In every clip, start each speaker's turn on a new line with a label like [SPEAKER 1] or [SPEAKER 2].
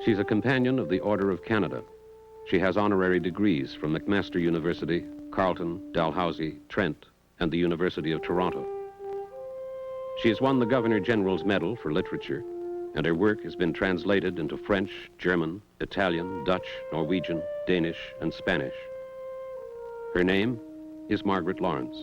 [SPEAKER 1] She's a companion of the Order of Canada. She has honorary degrees from McMaster University, Carleton, Dalhousie, Trent, and the University of Toronto. She has won the Governor-General's Medal for Literature, and her work has been translated into French, German, Italian, Dutch, Norwegian, Danish, and Spanish. Her name is Margaret Laurence.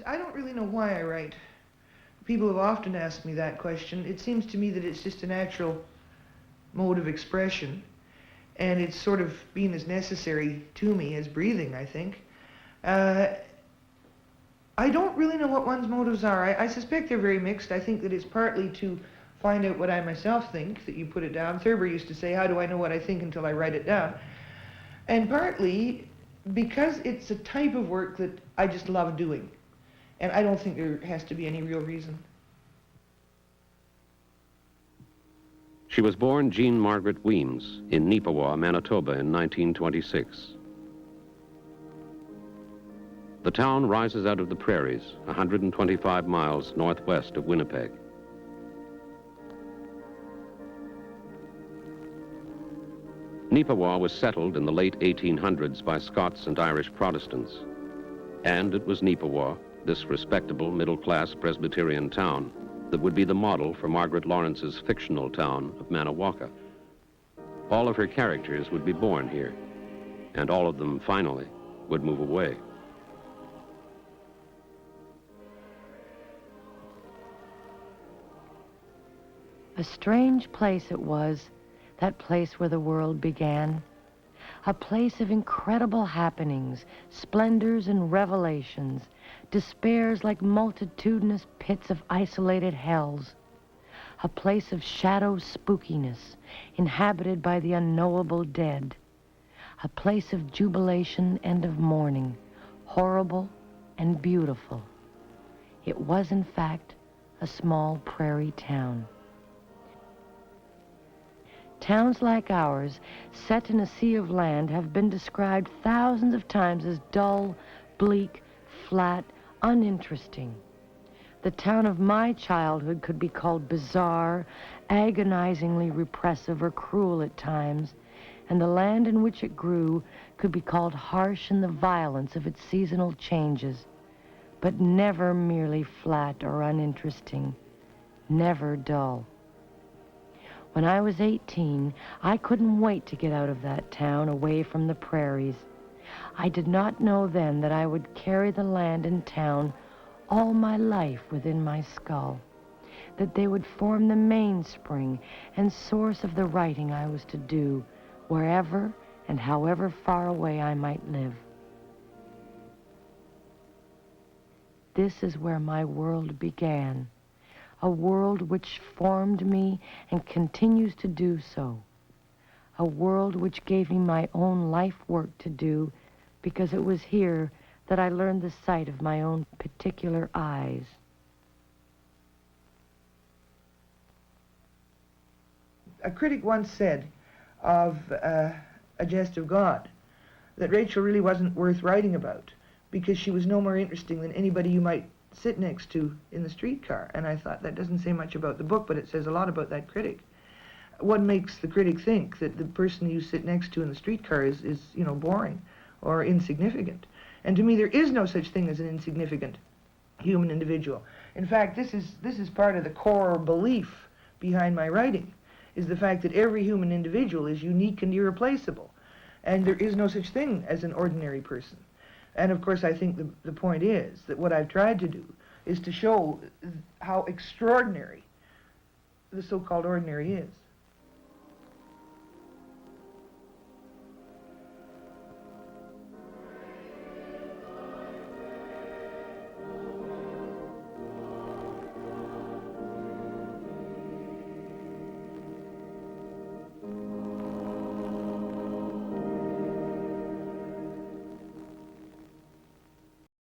[SPEAKER 2] I don't really know why I write. People have often asked me that question. It seems to me that it's just a natural mode of expression, and it's sort of been as necessary to me as breathing, I think. I don't really know what one's motives are. I suspect they're very mixed. I think that it's partly to find out what I myself think, that you put it down. Thurber used to say, how do I know what I think until I write it down? And partly because it's a type of work that I just love doing. And I don't think there has to be any real reason.
[SPEAKER 1] She was born Jean Margaret Weems in Neepawa, Manitoba in 1926. The town rises out of the prairies, 125 miles northwest of Winnipeg. Neepawa was settled in the late 1800s by Scots and Irish Protestants, and it was Neepawa, this respectable middle-class Presbyterian town, that would be the model for Margaret Laurence's fictional town of Manawoka. All of her characters would be born here, and all of them, finally, would move away.
[SPEAKER 3] A strange place it was, that place where the world began. A place of incredible happenings, splendors and revelations, despairs like multitudinous pits of isolated hells. A place of shadow spookiness, inhabited by the unknowable dead. A place of jubilation and of mourning, horrible and beautiful. It was, in fact, a small prairie town. Towns like ours, set in a sea of land, have been described thousands of times as dull, bleak, flat, uninteresting. The town of my childhood could be called bizarre, agonizingly repressive or cruel at times, and the land in which it grew could be called harsh in the violence of its seasonal changes, but never merely flat or uninteresting, never dull. When I was 18, I couldn't wait to get out of that town, away from the prairies. I did not know then that I would carry the land and town all my life within my skull, that they would form the mainspring and source of the writing I was to do, wherever and however far away I might live. This is where my world began. A world which formed me and continues to do so. A world which gave me my own life work to do, because it was here that I learned the sight of my own particular eyes.
[SPEAKER 2] A critic once said of A Jest of God that Rachel really wasn't worth writing about because she was no more interesting than anybody you might sit next to in the streetcar. And I thought, that doesn't say much about the book, but it says a lot about that critic. What makes the critic think that the person you sit next to in the streetcar is boring or insignificant? And to me, there is no such thing as an insignificant human individual. In fact, this is part of the core belief behind my writing, is the fact that every human individual is unique and irreplaceable, and there is no such thing as an ordinary person. And of course, I think the point is that what I've tried to do is to show how extraordinary the so-called ordinary is.